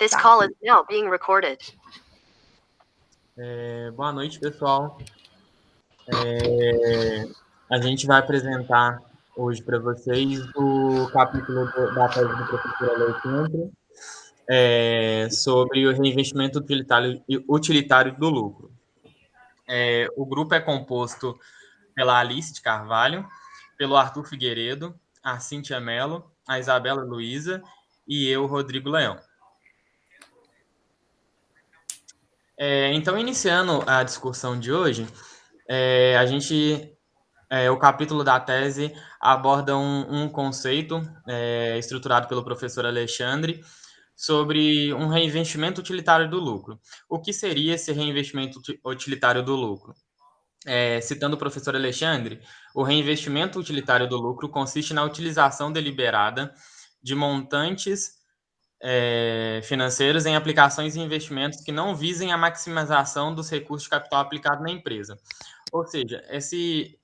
This call is now being recorded. Boa noite, pessoal. A gente vai apresentar hoje para vocês o capítulo da tese do professor Alexandre sobre o reinvestimento utilitário do lucro. O grupo é composto pela Alice de Carvalho, pelo Arthur Figueiredo, a Cíntia Mello, a Isabela Luiza e eu, Rodrigo Leão. Então, iniciando a discussão de hoje, o capítulo da tese aborda um conceito estruturado pelo professor Alexandre sobre um reinvestimento utilitário do lucro. O que seria esse reinvestimento utilitário do lucro? Citando o professor Alexandre, o reinvestimento utilitário do lucro consiste na utilização deliberada de montantes financeiros em aplicações e investimentos que não visem a maximização dos recursos de capital aplicado na empresa. Ou seja, esse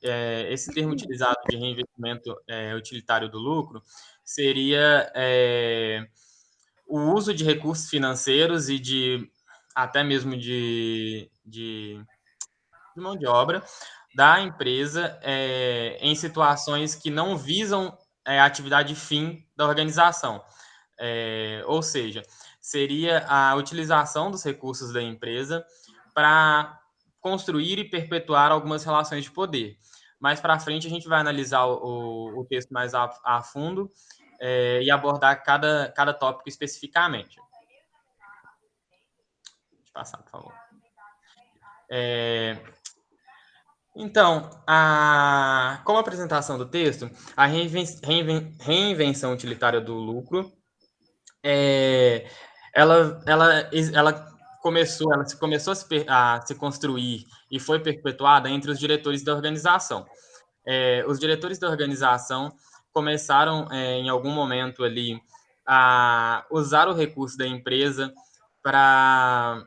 termo utilizado de reinvestimento utilitário do lucro seria o uso de recursos financeiros e até mesmo de mão de obra da empresa em situações que não visam a atividade fim da organização. Ou seja, seria a utilização dos recursos da empresa para construir e perpetuar algumas relações de poder. Mais para frente, a gente vai analisar o texto mais a fundo e abordar cada tópico especificamente. Deixa eu passar, por favor. Então, como apresentação do texto, a reinvenção utilitária do lucro ela começou a se construir e foi perpetuada entre os diretores da organização. Os diretores da organização começaram, em algum momento ali, a usar o recurso da empresa para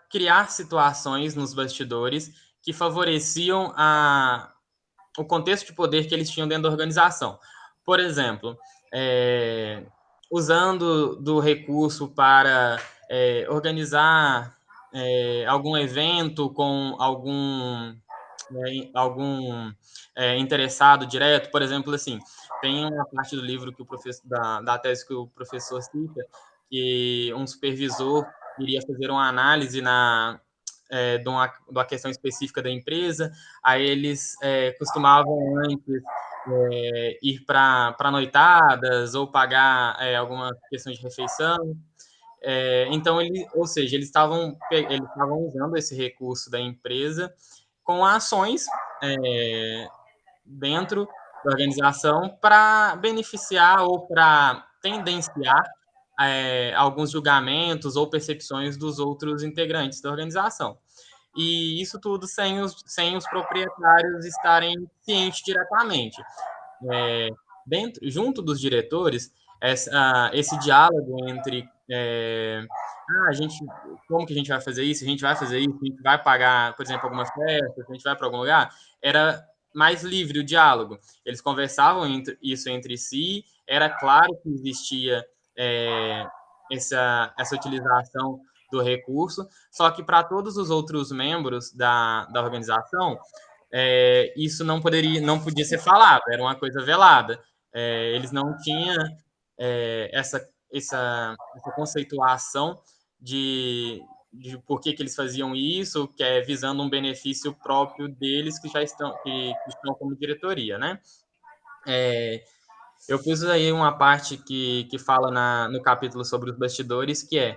criar situações nos bastidores que favoreciam o contexto de poder que eles tinham dentro da organização. Por exemplo, usando do recurso para organizar algum evento com algum interessado direto, por exemplo, assim, tem uma parte do livro que o professor da tese que o professor cita, que um supervisor iria fazer uma análise de uma questão específica da empresa, aí eles costumavam antes ir para noitadas ou pagar alguma questão de refeição. Então, ou seja, eles estavam usando esse recurso da empresa com ações dentro da organização para beneficiar ou para tendenciar alguns julgamentos ou percepções dos outros integrantes da organização. E isso tudo sem os proprietários estarem cientes diretamente. Junto dos diretores, esse diálogo entre como que a gente vai fazer isso? A gente vai fazer isso? A gente vai pagar, por exemplo, algumas festas? A gente vai para algum lugar? Era mais livre o diálogo. Eles conversavam isso entre si, era claro que existia essa utilização do recurso, só que para todos os outros membros da organização, isso não podia ser falado, era uma coisa velada. Eles não tinham essa conceituação de por que eles faziam isso, que é visando um benefício próprio deles que já estão como diretoria, né? Eu pus aí uma parte que fala no capítulo sobre os bastidores, que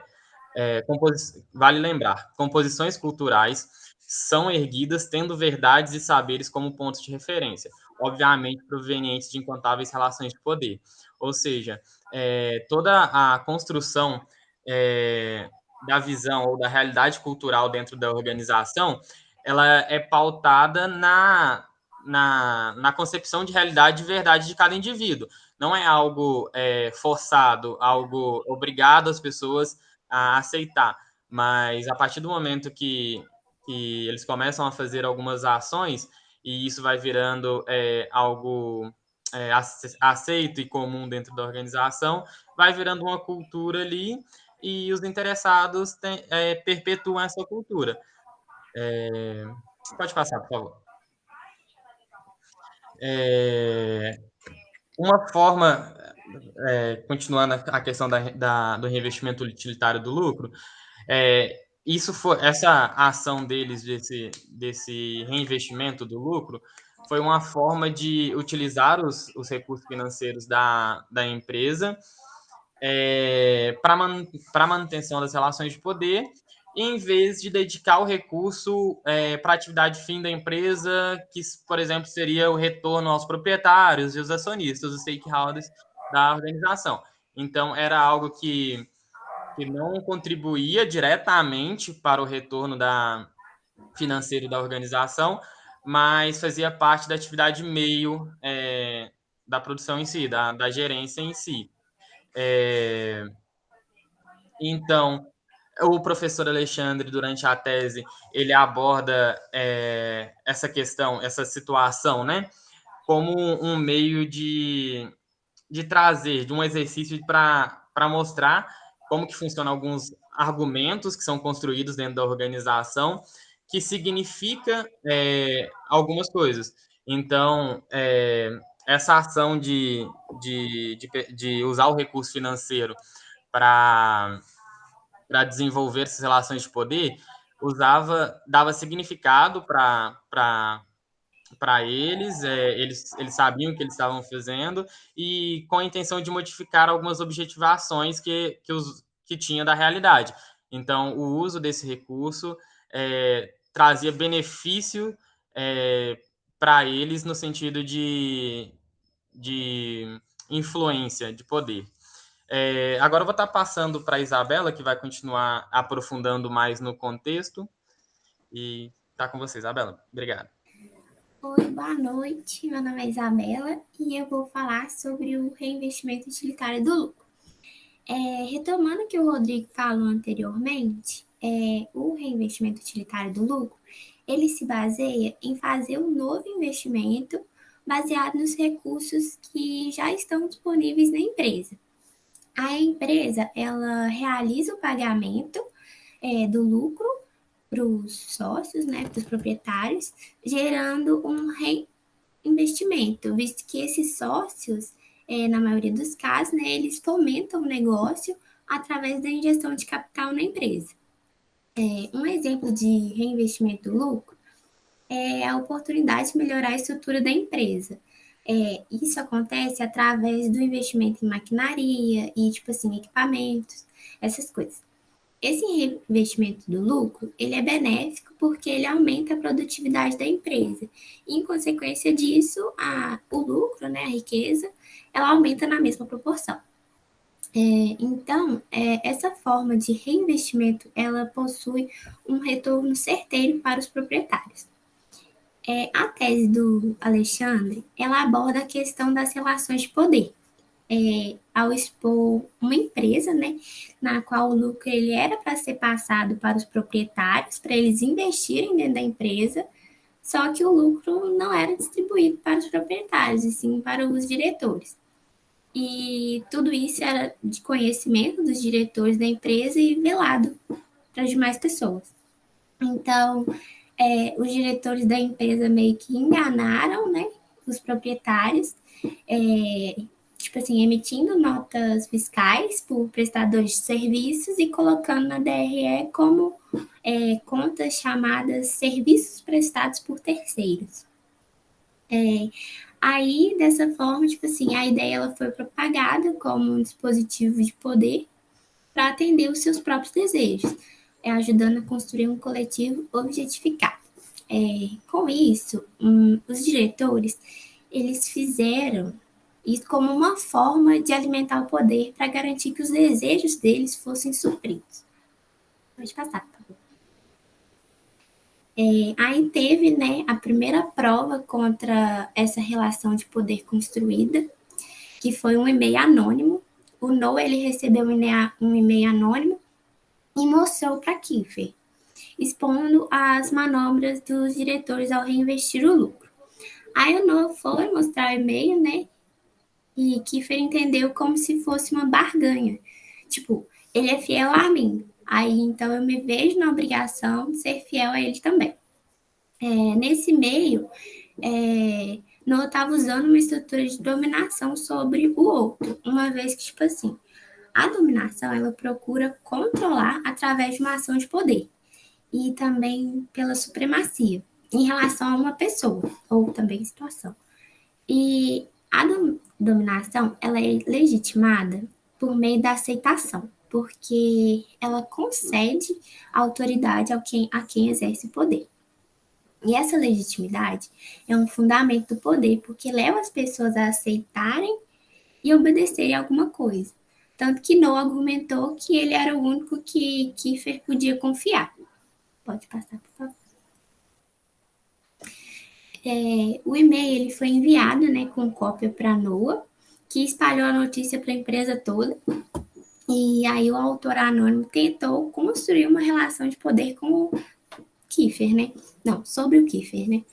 vale lembrar, composições culturais são erguidas tendo verdades e saberes como pontos de referência, obviamente provenientes de incontáveis relações de poder. Ou seja, toda a construção da visão ou da realidade cultural dentro da organização, ela é pautada na concepção de realidade e verdade de cada indivíduo. Não é algo forçado, algo obrigado às pessoas a aceitar, mas a partir do momento que eles começam a fazer algumas ações e isso vai virando algo aceito e comum dentro da organização, vai virando uma cultura ali e os interessados perpetuam essa cultura. Pode passar, por favor. Uma forma, continuando a questão do reinvestimento utilitário do lucro, essa ação deles, desse reinvestimento do lucro, foi uma forma de utilizar os recursos financeiros da empresa para a manutenção das relações de poder, em vez de dedicar o recurso para a atividade fim da empresa, que, por exemplo, seria o retorno aos proprietários e os acionistas, os stakeholders da organização. Então, era algo que não contribuía diretamente para o retorno financeiro da organização, mas fazia parte da atividade meio da produção em si, da gerência em si. Então, o professor Alexandre, durante a tese, ele aborda essa questão, essa situação, né, como um meio de trazer, de um exercício para mostrar como que funcionam alguns argumentos que são construídos dentro da organização, que significa algumas coisas. Então, essa ação de usar o recurso financeiro para desenvolver essas relações de poder, dava significado para eles, eles sabiam o que eles estavam fazendo, e com a intenção de modificar algumas objetivações que tinha da realidade. Então, o uso desse recurso trazia benefício para eles no sentido de influência, de poder. Agora eu vou estar passando para a Isabela, que vai continuar aprofundando mais no contexto. E está com você, Isabela. Obrigado. Oi, boa noite. Meu nome é Isabela e eu vou falar sobre o reinvestimento utilitário do lucro. Retomando o que o Rodrigo falou anteriormente, o reinvestimento utilitário do lucro, ele se baseia em fazer um novo investimento baseado nos recursos que já estão disponíveis na empresa. A empresa, ela realiza o pagamento do lucro para os sócios, né, para os proprietários, gerando um reinvestimento, visto que esses sócios, na maioria dos casos, né, eles fomentam o negócio através da injeção de capital na empresa. Um exemplo de reinvestimento do lucro é a oportunidade de melhorar a estrutura da empresa. Isso acontece através do investimento em maquinaria e, tipo assim, equipamentos, essas coisas. Esse reinvestimento do lucro, ele é benéfico porque ele aumenta a produtividade da empresa. E, em consequência disso, o lucro, né, a riqueza, ela aumenta na mesma proporção. Então, essa forma de reinvestimento, ela possui um retorno certeiro para os proprietários. A tese do Alexandre, ela aborda a questão das relações de poder. Ao expor uma empresa, né, na qual o lucro ele era para ser passado para os proprietários, para eles investirem dentro da empresa, só que o lucro não era distribuído para os proprietários, e sim para os diretores. E tudo isso era de conhecimento dos diretores da empresa e velado para as demais pessoas. Então, os diretores da empresa meio que enganaram, né, os proprietários, tipo assim, emitindo notas fiscais por prestadores de serviços e colocando na DRE como contas chamadas serviços prestados por terceiros. Aí, dessa forma, tipo assim, a ideia ela foi propagada como um dispositivo de poder para atender os seus próprios desejos, ajudando a construir um coletivo objetificado. Com isso, os diretores, eles fizeram isso como uma forma de alimentar o poder para garantir que os desejos deles fossem supridos. Pode passar, por favor. Aí teve, né, a primeira prova contra essa relação de poder construída, que foi um e-mail anônimo. O Noah, ele recebeu um e-mail anônimo e mostrou para Kiefer, expondo as manobras dos diretores ao reinvestir o lucro. Aí o Noah foi mostrar o e-mail, né, e Kiefer entendeu como se fosse uma barganha. Tipo, ele é fiel a mim. Aí, então, eu me vejo na obrigação de ser fiel a ele também. Nesse meio, não estava usando uma estrutura de dominação sobre o outro, uma vez que, tipo assim, a dominação, ela procura controlar através de uma ação de poder e também pela supremacia em relação a uma pessoa ou também situação. E a dominação, ela é legitimada por meio da aceitação, porque ela concede autoridade a quem exerce poder. E essa legitimidade é um fundamento do poder, porque leva as pessoas a aceitarem e obedecerem a alguma coisa. Tanto que Noah argumentou que ele era o único que Kiefer podia confiar. Pode passar, por favor. O e-mail ele foi enviado, né, com cópia para Noah, que espalhou a notícia para a empresa toda. E aí o autor anônimo tentou construir uma relação de poder com o Kiefer, né? Não, sobre o Kiefer, né?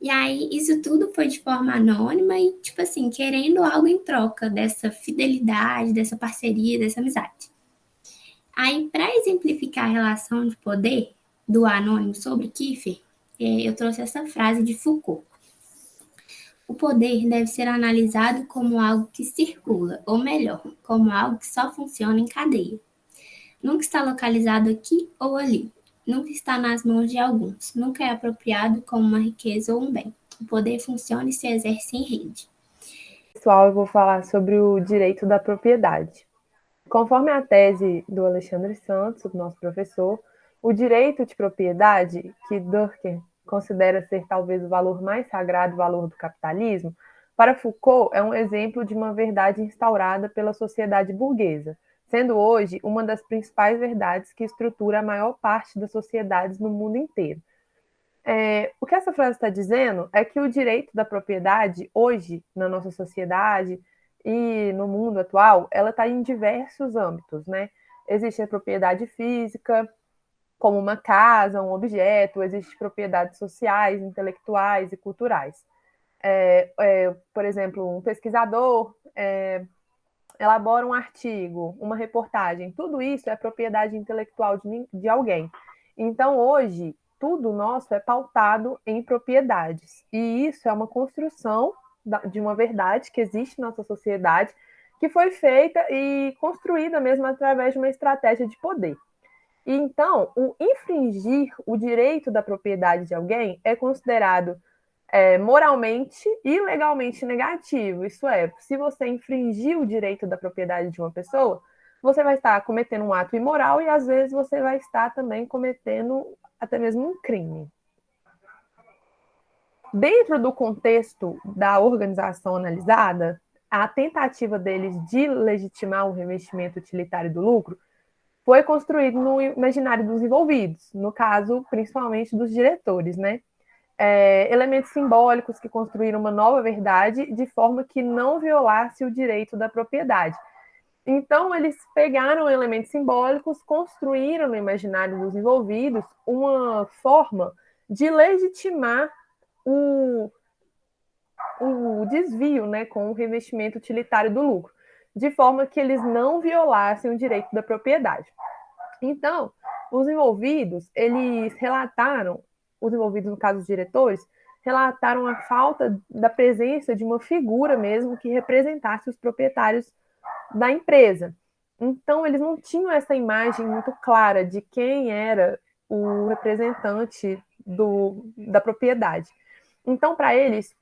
E aí isso tudo foi de forma anônima e, tipo assim, querendo algo em troca dessa fidelidade, dessa parceria, dessa amizade. Aí, para exemplificar a relação de poder do anônimo sobre Kiefer, eu trouxe essa frase de Foucault. O poder deve ser analisado como algo que circula, ou melhor, como algo que só funciona em cadeia. Nunca está localizado aqui ou ali. Nunca está nas mãos de alguns. Nunca é apropriado como uma riqueza ou um bem. O poder funciona e se exerce em rede. Pessoal, eu vou falar sobre o direito da propriedade. Conforme a tese do Alexandre Santos, o nosso professor, o direito de propriedade, que Durkheim considera ser talvez o valor mais sagrado, o valor do capitalismo, para Foucault é um exemplo de uma verdade instaurada pela sociedade burguesa, sendo hoje uma das principais verdades que estrutura a maior parte das sociedades no mundo inteiro. O que essa frase está dizendo é que o direito da propriedade, hoje, na nossa sociedade e no mundo atual, ela está em diversos âmbitos, né? Existe a propriedade física, como uma casa, um objeto, existem propriedades sociais, intelectuais e culturais. Por exemplo, um pesquisador elabora um artigo, uma reportagem, tudo isso é propriedade intelectual de alguém. Então, hoje, tudo nosso é pautado em propriedades. E isso é uma construção de uma verdade que existe na nossa sociedade, que foi feita e construída mesmo através de uma estratégia de poder. E então, o infringir o direito da propriedade de alguém é considerado moralmente e legalmente negativo. Isso é, se você infringir o direito da propriedade de uma pessoa, você vai estar cometendo um ato imoral e, às vezes, você vai estar também cometendo até mesmo um crime. Dentro do contexto da organização analisada, a tentativa deles de legitimar o revestimento utilitário do lucro foi construído no imaginário dos envolvidos, no caso, principalmente dos diretores, né? Elementos simbólicos que construíram uma nova verdade de forma que não violasse o direito da propriedade. Então, eles pegaram elementos simbólicos, construíram no imaginário dos envolvidos uma forma de legitimar o desvio, né, com o revestimento utilitário do lucro, de forma que eles não violassem o direito da propriedade. Então, os envolvidos no caso dos diretores, relataram a falta da presença de uma figura mesmo que representasse os proprietários da empresa. Então, eles não tinham essa imagem muito clara de quem era o representante da propriedade. Então, para eles,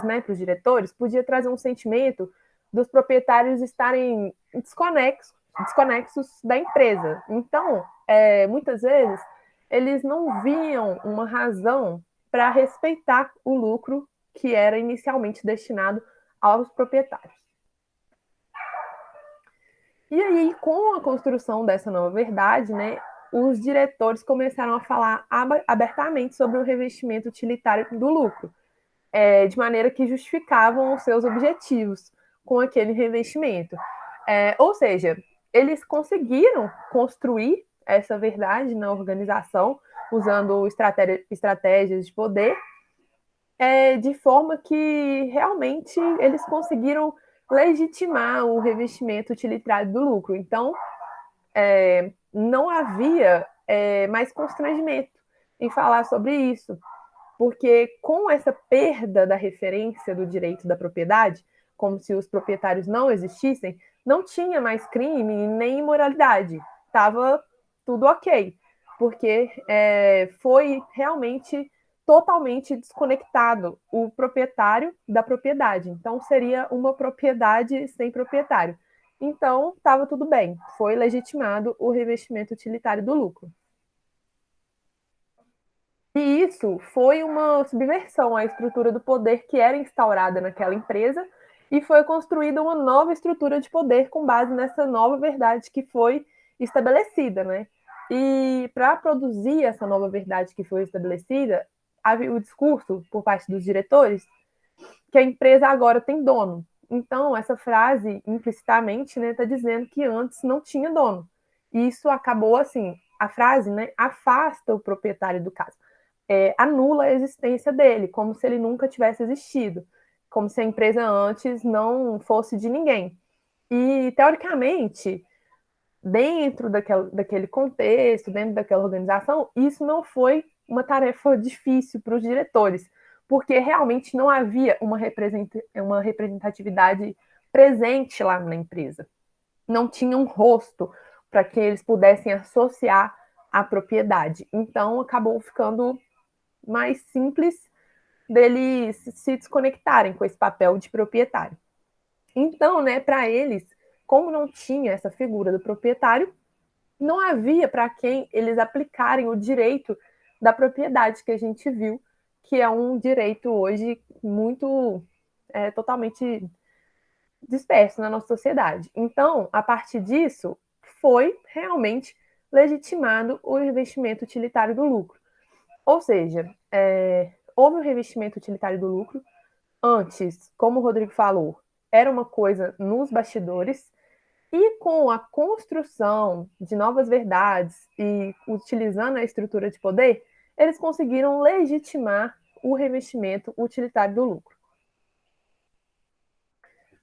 né, para os diretores, podia trazer um sentimento dos proprietários estarem desconexos da empresa. Então, muitas vezes, eles não viam uma razão para respeitar o lucro que era inicialmente destinado aos proprietários. E aí, com a construção dessa nova verdade, né, os diretores começaram a falar abertamente sobre o revestimento utilitário do lucro, de maneira que justificavam os seus objetivos com aquele revestimento. Ou seja, eles conseguiram construir essa verdade na organização, usando estratégias de poder, de forma que realmente eles conseguiram legitimar o revestimento utilitário do lucro. Então, não havia mais constrangimento em falar sobre isso, porque com essa perda da referência do direito da propriedade, como se os proprietários não existissem, não tinha mais crime nem imoralidade, estava tudo ok, porque foi realmente totalmente desconectado o proprietário da propriedade. Então, seria uma propriedade sem proprietário. Então, estava tudo bem. Foi legitimado o revestimento utilitário do lucro. E isso foi uma subversão à estrutura do poder que era instaurada naquela empresa e foi construída uma nova estrutura de poder com base nessa nova verdade que foi estabelecida, né? E para produzir essa nova verdade que foi estabelecida, havia o discurso por parte dos diretores que a empresa agora tem dono. Então, essa frase, implicitamente, está dizendo que antes não tinha dono. E isso acabou assim, a frase afasta o proprietário do caso. Anula a existência dele, como se ele nunca tivesse existido, como se a empresa antes não fosse de ninguém. E, teoricamente, dentro daquele contexto, dentro daquela organização, isso não foi uma tarefa difícil para os diretores, porque realmente não havia uma representatividade presente lá na empresa. Não tinha um rosto para que eles pudessem associar a propriedade. Então, acabou ficando mais simples deles se desconectarem com esse papel de proprietário. Então, para eles, como não tinha essa figura do proprietário, não havia para quem eles aplicarem o direito da propriedade que a gente viu, que é um direito hoje muito totalmente disperso na nossa sociedade. Então, a partir disso, foi realmente legitimado o revestimento utilitário do lucro. Ou seja, houve o revestimento utilitário do lucro. Antes, como o Rodrigo falou, era uma coisa nos bastidores, e com a construção de novas verdades e utilizando a estrutura de poder, eles conseguiram legitimar o revestimento utilitário do lucro.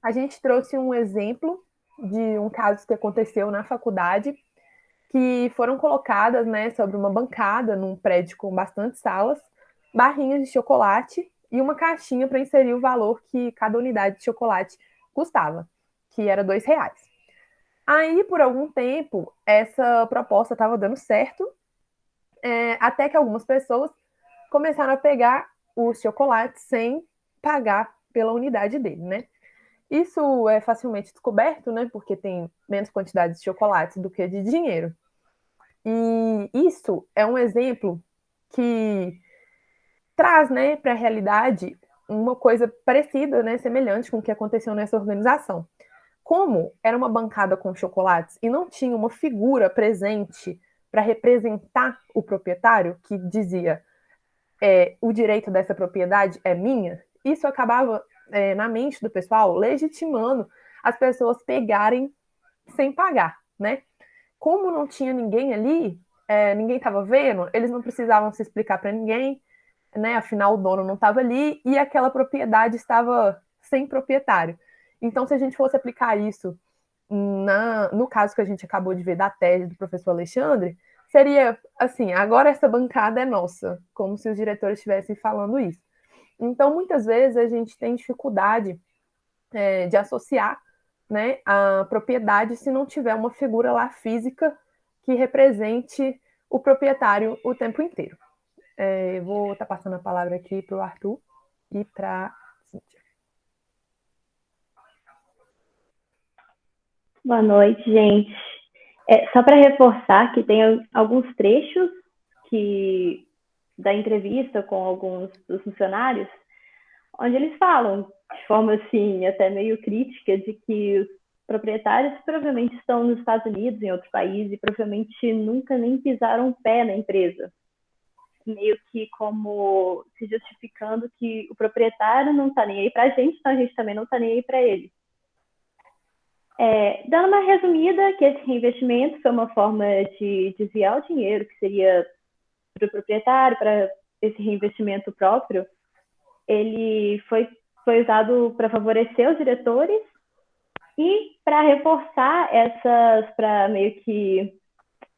A gente trouxe um exemplo de um caso que aconteceu na faculdade, que foram colocadas sobre uma bancada num prédio com bastante salas, barrinhas de chocolate e uma caixinha para inserir o valor que cada unidade de chocolate custava, que era R$2. Aí, por algum tempo, essa proposta estava dando certo, até que algumas pessoas começaram a pegar os chocolates sem pagar pela unidade dele, né? Isso é facilmente descoberto, né? Porque tem menos quantidade de chocolates do que de dinheiro. E isso é um exemplo que traz, para a realidade uma coisa parecida, semelhante com o que aconteceu nessa organização. Como era uma bancada com chocolates e não tinha uma figura presente para representar o proprietário, que dizia o direito dessa propriedade é minha, isso acabava, na mente do pessoal, legitimando as pessoas pegarem sem pagar, né? Como não tinha ninguém ali, ninguém estava vendo, eles não precisavam se explicar para ninguém, afinal o dono não estava ali e aquela propriedade estava sem proprietário. Então, se a gente fosse aplicar isso no caso que a gente acabou de ver da tese do professor Alexandre, seria assim, agora essa bancada é nossa, como se os diretores estivessem falando isso. Então, muitas vezes a gente tem dificuldade de associar a propriedade se não tiver uma figura lá física que represente o proprietário o tempo inteiro. Vou estar passando a palavra aqui para o Arthur e para a Cíntia. Boa noite, gente. Só para reforçar que tem alguns trechos da entrevista com alguns dos funcionários, onde eles falam, de forma assim, até meio crítica, de que os proprietários provavelmente estão nos Estados Unidos, em outro país, e provavelmente nunca nem pisaram o pé na empresa. Meio que como se justificando que o proprietário não está nem aí para a gente, então a gente também não está nem aí para ele. Dando uma resumida, que esse reinvestimento foi uma forma de desviar o dinheiro, que seria para o proprietário, para esse reinvestimento próprio, ele foi usado para favorecer os diretores E para reforçar para meio que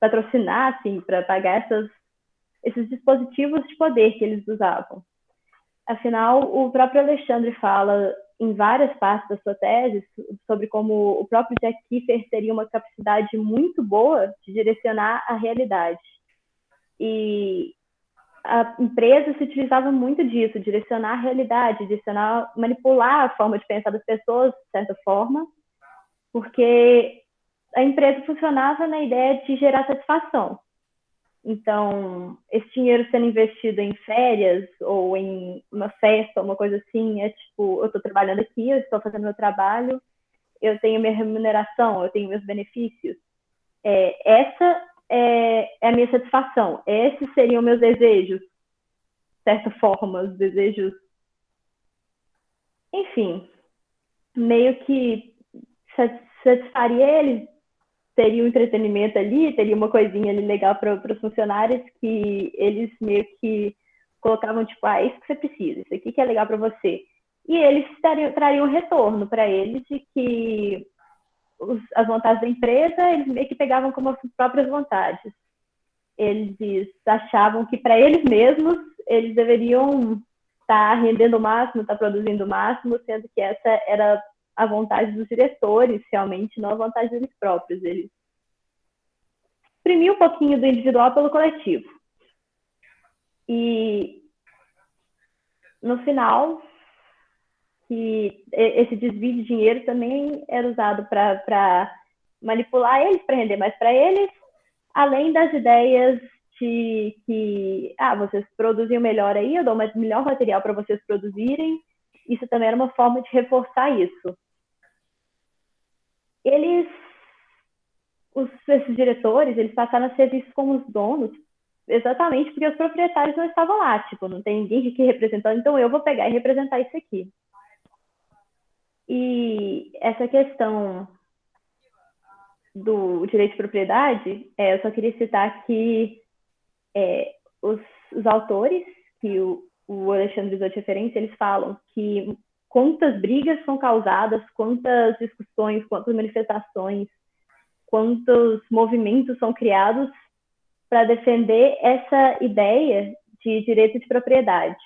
patrocinar, assim, para pagar esses dispositivos de poder que eles usavam. Afinal, o próprio Alexandre fala em várias partes da sua tese sobre como o próprio Jack Kiefer teria uma capacidade muito boa de direcionar a realidade. E a empresa se utilizava muito disso, direcionar a realidade, manipular a forma de pensar das pessoas, de certa forma, porque a empresa funcionava na ideia de gerar satisfação. Então, esse dinheiro sendo investido em férias ou em uma festa, uma coisa assim, é tipo, eu estou trabalhando aqui, eu estou fazendo meu trabalho, eu tenho minha remuneração, eu tenho meus benefícios. Essa é a minha satisfação. Esses seriam meus desejos, de certa forma, os desejos. Enfim, meio que satisfaria eles, teria um entretenimento ali, teria uma coisinha ali legal para os funcionários que eles meio que colocavam, tipo, isso que você precisa, isso aqui que é legal para você. E eles trariam um retorno para eles de que as vontades da empresa, eles meio que pegavam como as suas próprias vontades. Eles achavam que para eles mesmos, eles deveriam estar rendendo o máximo, estar produzindo o máximo, sendo que essa era a vontade dos diretores, realmente, não a vontade deles próprios. Eles exprimiam um pouquinho do individual pelo coletivo. E, no final, que esse desvio de dinheiro também era usado para manipular eles, para render mais para eles, além das ideias de que vocês produzem melhor aí, eu dou melhor material para vocês produzirem. Isso também era uma forma de reforçar isso. Esses diretores, eles passaram a ser vistos como os donos, exatamente porque os proprietários não estavam lá, tipo, não tem ninguém aqui representando, então eu vou pegar e representar isso aqui. E essa questão do direito de propriedade, eu só queria citar que os autores, que o Alexandre usou de referência, eles falam que quantas brigas são causadas, quantas discussões, quantas manifestações, quantos movimentos são criados para defender essa ideia de direito de propriedade.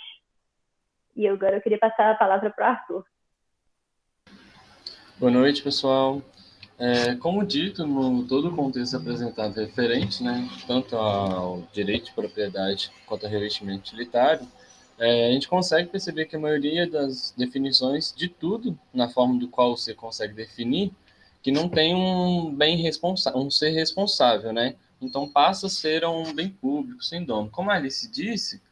E agora eu queria passar a palavra para o Arthur. Boa noite, pessoal. Como dito, no todo o contexto apresentado referente, né, tanto ao direito de propriedade quanto ao revestimento utilitário, a gente consegue perceber que a maioria das definições de tudo, na forma do qual você consegue definir, que não tem um ser responsável, né? Então passa a ser um bem público, sem dono. Como a Alice disse,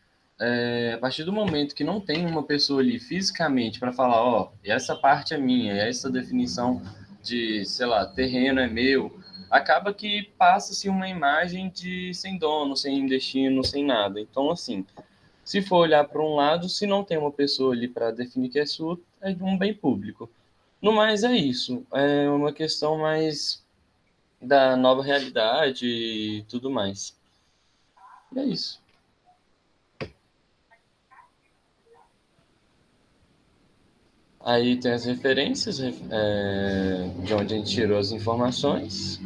a partir do momento que não tem uma pessoa ali fisicamente para falar, essa parte é minha, essa definição de, sei lá, terreno é meu, acaba que passa-se uma imagem de sem dono, sem destino, sem nada. Então, assim, se for olhar para um lado, se não tem uma pessoa ali para definir que é sua, é um bem público. No mais, é isso. É uma questão mais da nova realidade e tudo mais. E é isso. Aí tem as referências de onde a gente tirou as informações.